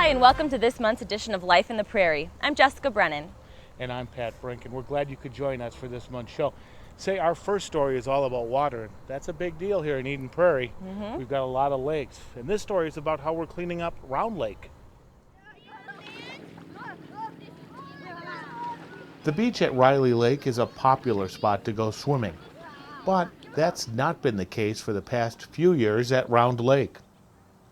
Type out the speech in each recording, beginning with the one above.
Hi, and welcome to this month's edition of Life in the Prairie. I'm Jessica Brennan. And I'm Pat Brink, and we're glad you could join us for this month's show. Say, our first story is all about water. That's a big deal here in Eden Prairie. We've got a lot of lakes. And this story is about how we're cleaning up Round Lake. The beach at Riley Lake is a popular spot to go swimming. But that's not been the case for the past few years at Round Lake.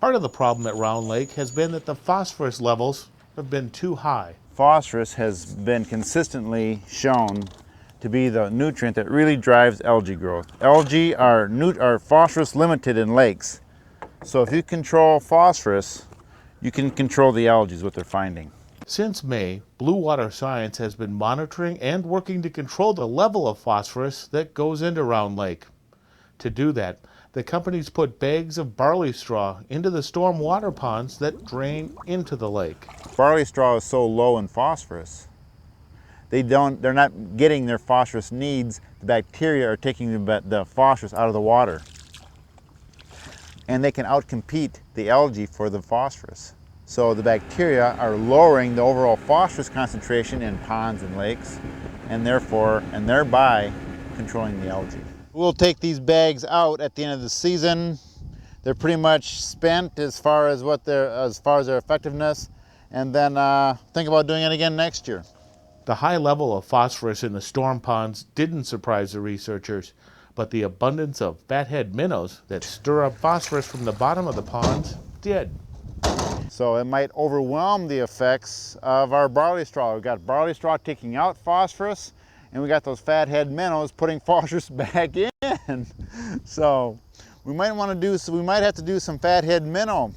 Part of the problem at Round Lake has been that the phosphorus levels have been too high. Phosphorus has been consistently shown to be the nutrient that really drives algae growth. Algae are phosphorus limited in lakes. So if you control phosphorus, you can control the algae is what they're finding. Since May, Blue Water Science has been monitoring and working to control the level of phosphorus that goes into Round Lake. To do that, the companies put bags of barley straw into the storm water ponds that drain into the lake. Barley straw is so low in phosphorus, they're not getting their phosphorus needs. The bacteria are taking the phosphorus out of the water. And they can outcompete the algae for the phosphorus. So the bacteria are lowering the overall phosphorus concentration in ponds and lakes, and thereby controlling the algae. We'll take these bags out at the end of the season. They're pretty much spent as far as their effectiveness, and then think about doing it again next year. The high level of phosphorus in the storm ponds didn't surprise the researchers, but the abundance of fathead minnows that stir up phosphorus from the bottom of the ponds did. So it might overwhelm the effects of our barley straw. We've got barley straw taking out phosphorus, and we got those fathead minnows putting phosphorus back in. So we might have to do some fathead minnow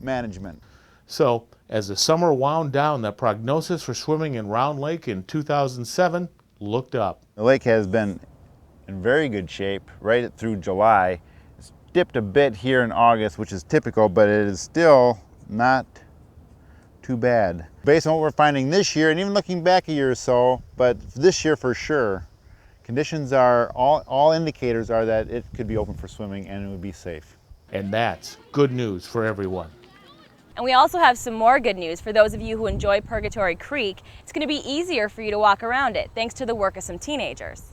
management. So as the summer wound down, the prognosis for swimming in Round Lake in 2007 looked up. The lake has been in very good shape right through July. It's dipped a bit here in August, which is typical, but it is still not too bad. Based on what we're finding this year, and even looking back a year or so, but this year for sure, conditions are, all indicators are that it could be open for swimming and it would be safe. And that's good news for everyone. And we also have some more good news for those of you who enjoy Purgatory Creek. It's going to be easier for you to walk around it, thanks to the work of some teenagers.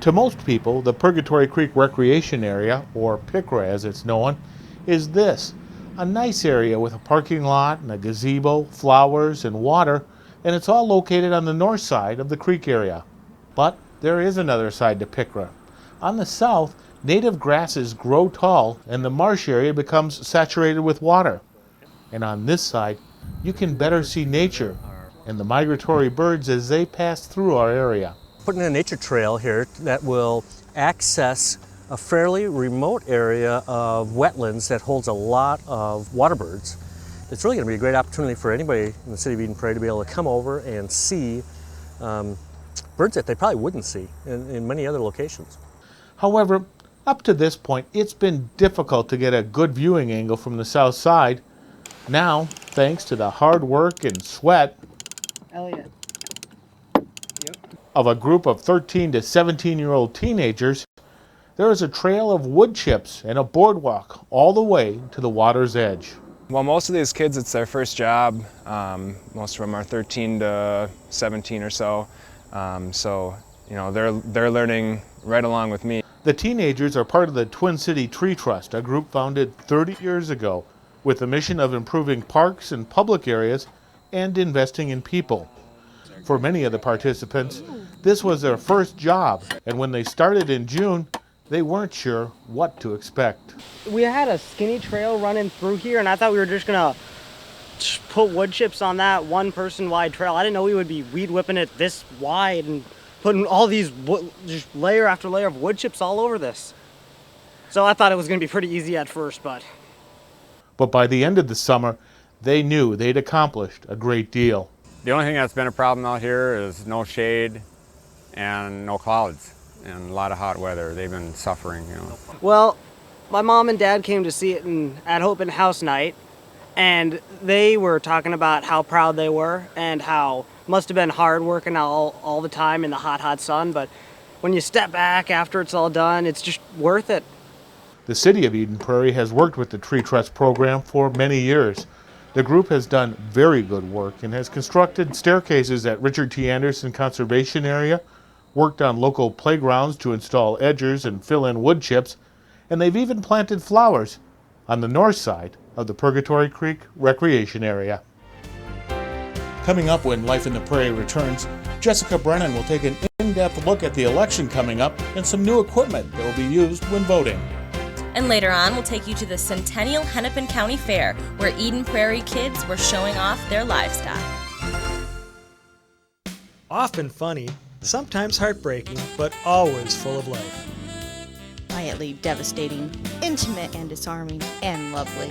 To most people, the Purgatory Creek Recreation Area, or PICRA as it's known, is this. A nice area with a parking lot and a gazebo, flowers, and water, and it's all located on the north side of the creek area. But there is another side to PICRA. On the south, native grasses grow tall and the marsh area becomes saturated with water. And on this side, you can better see nature and the migratory birds as they pass through our area. Putting in a nature trail here that will access a fairly remote area of wetlands that holds a lot of water birds. It's really going to be a great opportunity for anybody in the City of Eden Prairie to be able to come over and see birds that they probably wouldn't see in many other locations. However, up to this point, it's been difficult to get a good viewing angle from the south side. Now, thanks to the hard work and sweat of a group of 13 to 17-year-old teenagers, there is a trail of wood chips and a boardwalk all the way to the water's edge. Well, most of these kids, it's their first job. Most of them are 13 to 17 or so. So, they're learning right along with me. The teenagers are part of the Twin City Tree Trust, a group founded 30 years ago with the mission of improving parks and public areas and investing in people. For many of the participants, this was their first job, and when they started in June, they weren't sure what to expect. We had a skinny trail running through here, and I thought we were just gonna put wood chips on that one person wide trail. I didn't know we would be weed whipping it this wide and putting all these just layer after layer of wood chips all over this. So I thought it was gonna be pretty easy at first, but by the end of the summer, they knew they'd accomplished a great deal. The only thing that's been a problem out here is no shade and no clouds. And a lot of hot weather. They've been suffering, Well, my mom and dad came to see it at open house night, and they were talking about how proud they were and how it must have been hard working all the time in the hot sun, but when you step back after it's all done, it's just worth it. The City of Eden Prairie has worked with the Tree Trust program for many years The group has done very good work and has constructed staircases at Richard T. Anderson Conservation Area, worked on local playgrounds to install edgers and fill in wood chips, and they've even planted flowers on the north side of the Purgatory Creek Recreation Area. Coming up when Life in the Prairie returns, Jessica Brennan will take an in-depth look at the election coming up and some new equipment that will be used when voting. And later on, we'll take you to the Centennial Hennepin County Fair, where Eden Prairie kids were showing off their livestock. Often funny, sometimes heartbreaking, but always full of life. Quietly devastating, intimate and disarming, and lovely.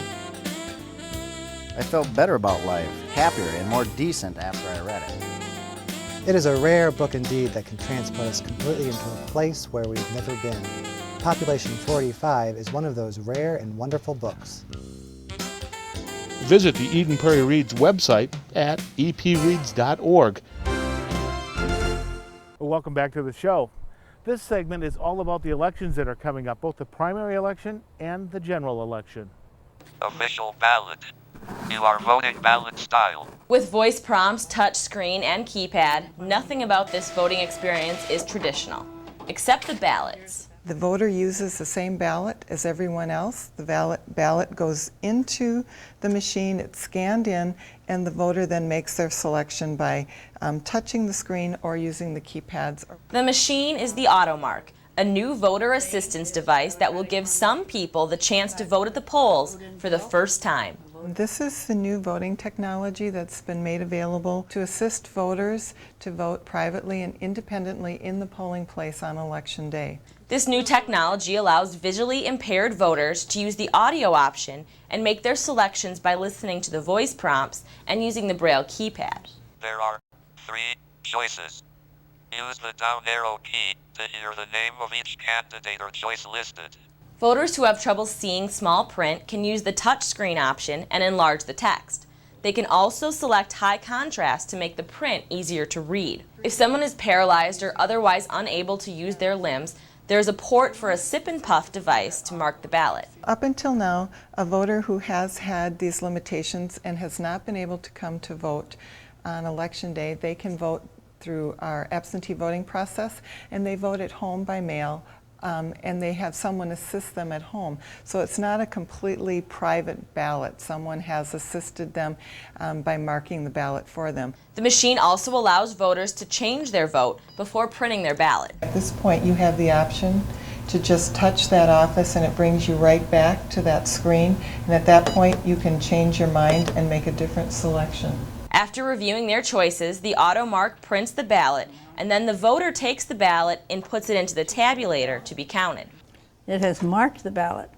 I felt better about life, happier and more decent after I read it. It is a rare book indeed that can transport us completely into a place where we've never been. Population 45 is one of those rare and wonderful books. Visit the Eden Prairie Reads website at epreads.org. Welcome back to the show. This segment is all about the elections that are coming up, both the primary election and the general election. Official ballot. You are voting ballot style. With voice prompts, touch screen, and keypad, nothing about this voting experience is traditional, except the ballots. The voter uses the same ballot as everyone else. The ballot goes into the machine, it's scanned in, and the voter then makes their selection by touching the screen or using the keypads. The machine is the AutoMark, a new voter assistance device that will give some people the chance to vote at the polls for the first time. This is the new voting technology that's been made available to assist voters to vote privately and independently in the polling place on Election Day. This new technology allows visually impaired voters to use the audio option and make their selections by listening to the voice prompts and using the Braille keypad. There are 3 choices. Use the down arrow key to hear the name of each candidate or choice listed. Voters who have trouble seeing small print can use the touchscreen option and enlarge the text. They can also select high contrast to make the print easier to read. If someone is paralyzed or otherwise unable to use their limbs, there is a port for a sip and puff device to mark the ballot. Up until now, a voter who has had these limitations and has not been able to come to vote on Election Day, they can vote through our absentee voting process, and they vote at home by mail. And they have someone assist them at home. So it's not a completely private ballot. Someone has assisted them by marking the ballot for them. The machine also allows voters to change their vote before printing their ballot. At this point, you have the option to just touch that office and it brings you right back to that screen. And at that point, you can change your mind and make a different selection. After reviewing their choices, the AutoMark prints the ballot, and then the voter takes the ballot and puts it into the tabulator to be counted. It has marked the ballot.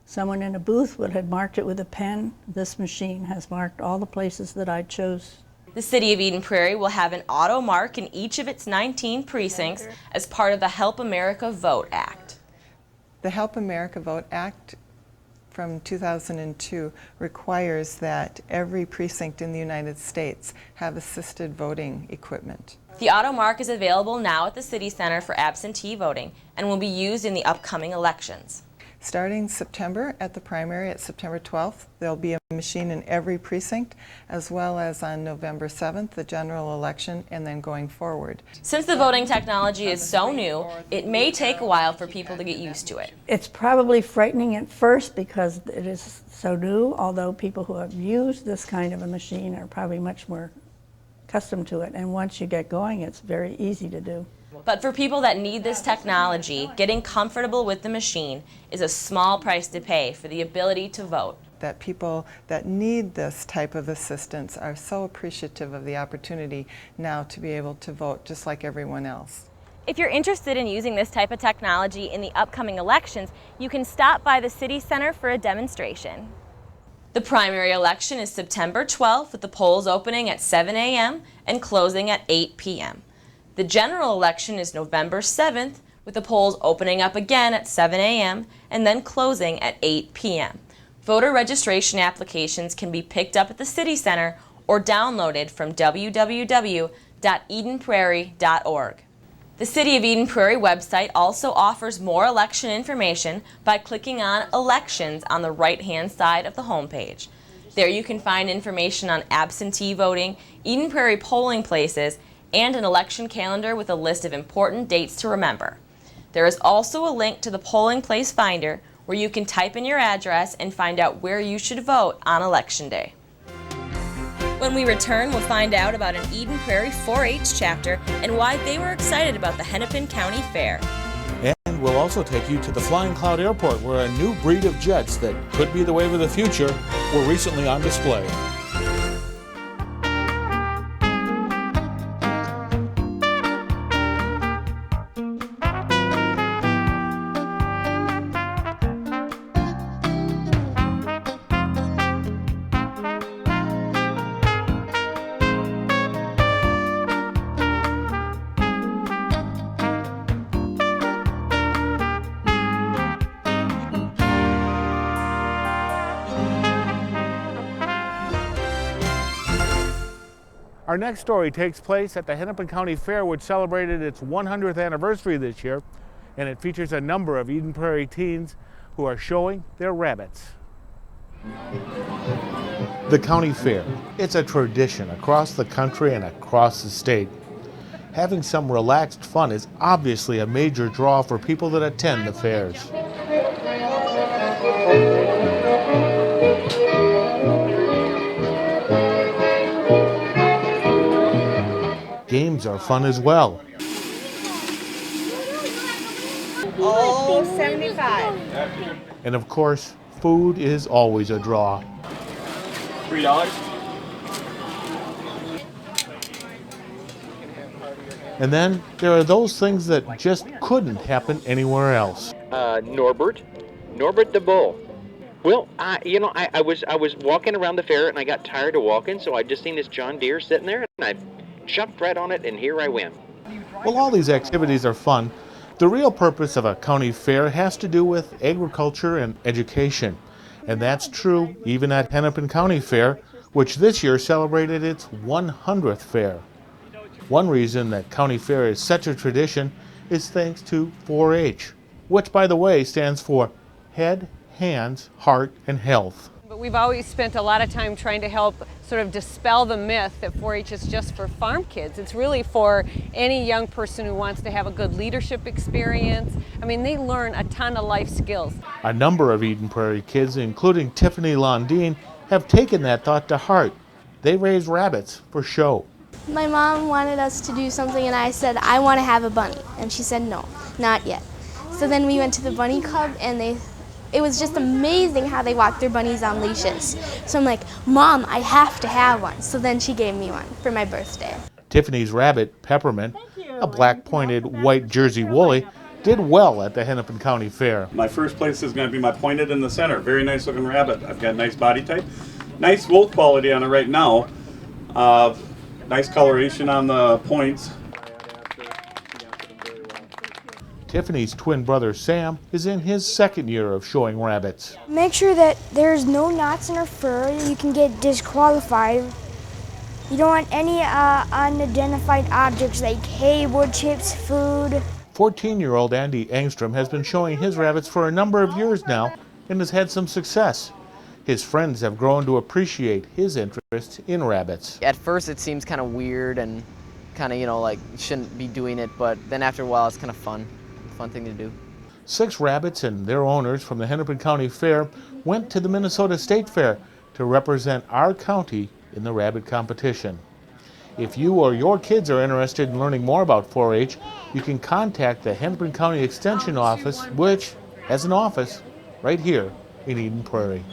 Someone in a booth would have marked it with a pen. This machine has marked all the places that I chose. The City of Eden Prairie will have an AutoMark in each of its 19 precincts as part of the Help America Vote Act. The Help America Vote Act from 2002 requires that every precinct in the United States have assisted voting equipment. The AutoMark is available now at the City Center for absentee voting and will be used in the upcoming elections. Starting September at the primary, at September 12th, there'll be a machine in every precinct, as well as on November 7th, the general election, and then going forward. Since the voting technology is so new, it may take a while for people to get used to it. It's probably frightening at first because it is so new, although people who have used this kind of a machine are probably much more accustomed to it. And once you get going, it's very easy to do. But for people that need this technology, getting comfortable with the machine is a small price to pay for the ability to vote. That people that need this type of assistance are so appreciative of the opportunity now to be able to vote just like everyone else. If you're interested in using this type of technology in the upcoming elections, you can stop by the City Center for a demonstration. The primary election is September 12th, with the polls opening at 7 a.m. and closing at 8 p.m. The general election is November 7th, with the polls opening up again at 7 a.m. and then closing at 8 p.m. Voter registration applications can be picked up at the City Center or downloaded from www.edenprairie.org. The City of Eden Prairie website also offers more election information by clicking on Elections on the right-hand side of the homepage. There you can find information on absentee voting, Eden Prairie polling places, and an election calendar with a list of important dates to remember. There is also a link to the polling place finder where you can type in your address and find out where you should vote on Election Day. When we return, we'll find out about an Eden Prairie 4-H chapter and why they were excited about the Hennepin County Fair. And we'll also take you to the Flying Cloud Airport, where a new breed of jets that could be the wave of the future were recently on display. Our next story takes place at the Hennepin County Fair, which celebrated its 100th anniversary this year, and it features a number of Eden Prairie teens who are showing their rabbits. The County Fair, it's a tradition across the country and across the state. Having some relaxed fun is obviously a major draw for people that attend the fairs. Games are fun as well. Oh, 75. And of course, food is always a draw. $3. And then there are those things that just couldn't happen anywhere else. Norbert the bull. Well, I was walking around the fair and I got tired of walking, so I just seen this John Deere sitting there and I jumped right on it and here I went. Well, all these activities are fun. The real purpose of a county fair has to do with agriculture and education. And that's true even at Hennepin County Fair, which this year celebrated its 100th fair. One reason that County Fair is such a tradition is thanks to 4-H, which, by the way, stands for Head, Hands, Heart, and Health. But we've always spent a lot of time trying to help sort of dispel the myth that 4-H is just for farm kids. It's really for any young person who wants to have a good leadership experience. I mean, they learn a ton of life skills. A number of Eden Prairie kids, including Tiffany Londean, have taken that thought to heart. They raise rabbits for show. My mom wanted us to do something and I said, I want to have a bunny. And she said, no, not yet. So then we went to the bunny club and it was just amazing how they walked their bunnies on leashes. So I'm like, Mom, I have to have one. So then she gave me one for my birthday. Tiffany's rabbit, Peppermint, a black-pointed white Jersey woolly, did well at the Hennepin County Fair. My first place is going to be my pointed in the center. Very nice looking rabbit. I've got nice body type. Nice wool quality on it right now. Nice coloration on the points. Tiffany's twin brother Sam is in his second year of showing rabbits. Make sure that there's no knots in her fur. You can get disqualified. You don't want any unidentified objects like hay, wood chips, food. 14-year-old Andy Engstrom has been showing his rabbits for a number of years now and has had some success. His friends have grown to appreciate his interest in rabbits. At first it seems kind of weird and kind of, like you shouldn't be doing it, but then after a while it's kind of fun thing to do. 6 rabbits and their owners from the Hennepin County Fair went to the Minnesota State Fair to represent our county in the rabbit competition. If you or your kids are interested in learning more about 4-H, you can contact the Hennepin County Extension Office, which has an office right here in Eden Prairie.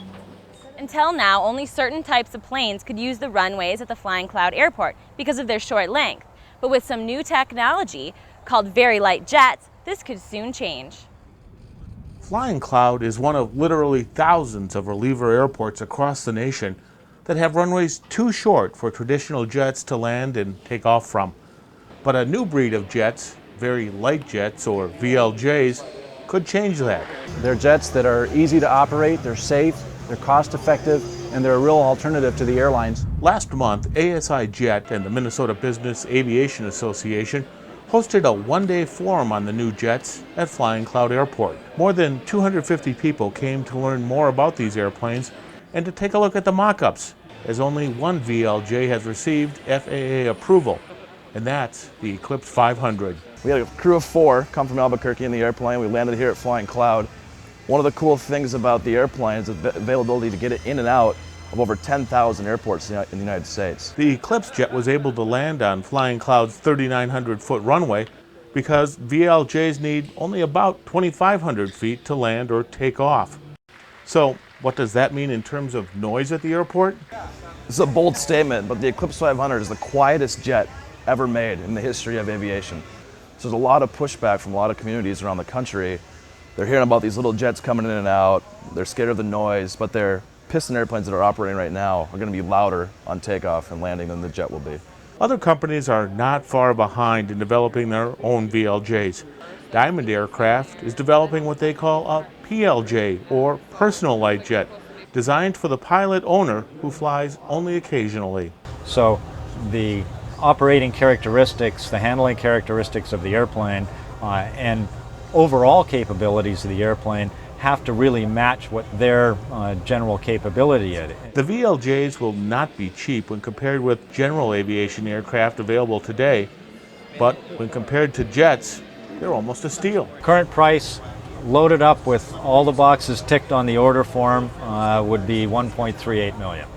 Until now, only certain types of planes could use the runways at the Flying Cloud Airport because of their short length. But with some new technology called very light jets, this could soon change. Flying Cloud is one of literally thousands of reliever airports across the nation that have runways too short for traditional jets to land and take off from. But a new breed of jets, very light jets or VLJs, could change that. They're jets that are easy to operate, they're safe, they're cost effective, and they're a real alternative to the airlines. Last month, ASI Jet and the Minnesota Business Aviation Association hosted a one-day forum on the new jets at Flying Cloud Airport. More than 250 people came to learn more about these airplanes and to take a look at the mock-ups, as only one VLJ has received FAA approval, and that's the Eclipse 500. We had a crew of 4 come from Albuquerque in the airplane. We landed here at Flying Cloud. One of the cool things about the airplane is the availability to get it in and out of over 10,000 airports in the United States. The Eclipse jet was able to land on Flying Cloud's 3,900-foot runway because VLJs need only about 2,500 feet to land or take off. So what does that mean in terms of noise at the airport? This is a bold statement, but the Eclipse 500 is the quietest jet ever made in the history of aviation. So there's a lot of pushback from a lot of communities around the country. They're hearing about these little jets coming in and out. They're scared of the noise, but their piston airplanes that are operating right now are going to be louder on takeoff and landing than the jet will be. Other companies are not far behind in developing their own VLJs. Diamond Aircraft is developing what they call a PLJ, or personal light jet, designed for the pilot owner who flies only occasionally. So the operating characteristics, the handling characteristics of the airplane, and overall capabilities of the airplane have to really match what their general capability is. The VLJs will not be cheap when compared with general aviation aircraft available today, but when compared to jets, they're almost a steal. Current price, loaded up with all the boxes ticked on the order form, would be $1.38 million.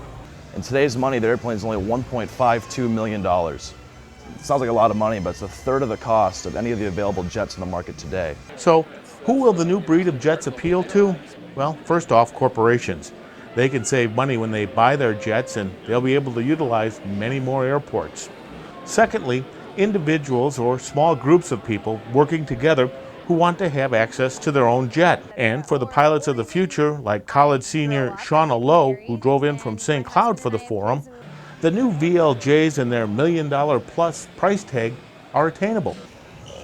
In today's money, the airplane is only $1.52 million. It sounds like a lot of money, but it's a third of the cost of any of the available jets in the market today. So, who will the new breed of jets appeal to? Well, first off, corporations. They can save money when they buy their jets, and they'll be able to utilize many more airports. Secondly, individuals or small groups of people working together who want to have access to their own jet. And for the pilots of the future, like college senior Shauna Lowe, who drove in from St. Cloud for the forum, the new VLJs and their $1 million plus price tag are attainable.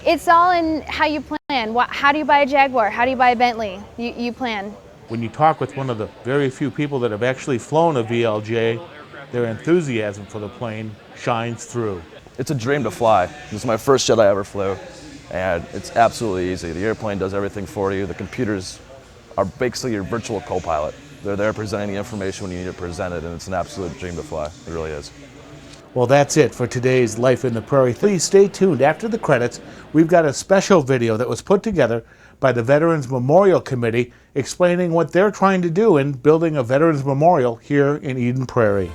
It's all in how you plan. How do you buy a Jaguar? How do you buy a Bentley? You plan. When you talk with one of the very few people that have actually flown a VLJ, their enthusiasm for the plane shines through. It's a dream to fly. This is my first jet I ever flew, and it's absolutely easy. The airplane does everything for you. The computers are basically your virtual co-pilot. They're there presenting the information when you need it presented, and it's an absolute dream to fly. It really is. Well, that's it for today's Life in the Prairie. Please stay tuned. After the credits, we've got a special video that was put together by the Veterans Memorial Committee explaining what they're trying to do in building a Veterans Memorial here in Eden Prairie.